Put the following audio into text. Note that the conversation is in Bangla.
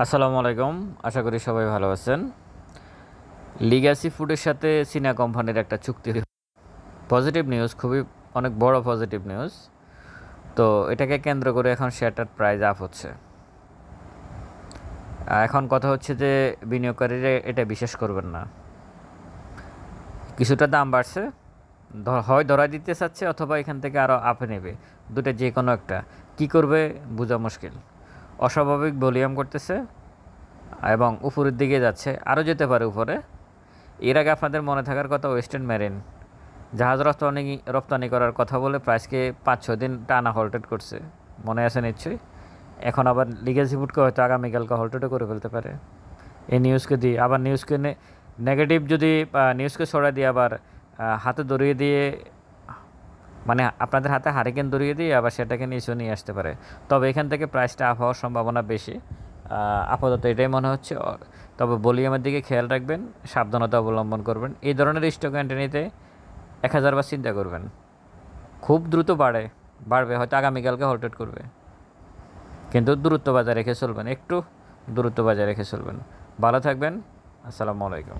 আসসালামু আলাইকুম। আশা করি সবাই ভালো আছেন। লিগ্যাসি ফুডের সাথে চীনা কোম্পানির একটা চুক্তি পজিটিভ নিউজ, খুবই অনেক বড় পজিটিভ নিউজ। তো এটাকে কেন্দ্র করে এখন শেয়ারটার প্রাইস আপ হচ্ছে। এখন কথা হচ্ছে যে বিনিয়োগকারীরা এটা বিশ্বাস করবেন না, কিছুটা দাম বাড়ছে, হয় ধরা দিতে চাচ্ছে অথবা এখান থেকে আরও আপে নেবে, দুটো যে কোনো একটা। কি করবে বোঝা মুশকিল। অস্বাভাবিক ভলিউম করতেছে এবং উপরের দিকে যাচ্ছে, আরও যেতে পারে উপরে। এর আগে আপনাদের মনে থাকার কথা, ওয়েস্টার্ন মেরিন জাহাজ রপ্তানি করার কথা বলে প্রাইসকে 5-6 দিন টানা হল্টেড করছে, মনে আছে নিশ্চয়ই। এখন আবার লিগ্যাসি ফুডকে হয়তো আগামীকালকে হল্টেডও করে ফেলতে পারে এই নিউজকে দিয়ে। আবার নিউজকে নেগেটিভ যদি নিউজকে ছড়া দিয়ে আবার হাতে ধরিয়ে দিয়ে, মানে আপনাদের হাতে হারিকেন ধরিয়ে দিয়ে আবার সেটাকে নিয়ে আসতে পারে। তবে এখান থেকে প্রাইসটা আপ হওয়ার সম্ভাবনা বেশি, আপাতত এটাই মনে হচ্ছে। তবে ভলিউমের দিকে খেয়াল রাখবেন, সাবধানতা অবলম্বন করবেন। এই ধরনের স্টক এন্ট্রিতে 1000 বার চিন্তা করবেন। খুব দ্রুত বাড়বে, হয়তো আগামীকালকে হল্টেড করবে, কিন্তু দূরত্ব বজায় রেখে চলবেন, একটু দূরত্ব বজায় রেখে চলবেন। ভালো থাকবেন। আসসালামু আলাইকুম।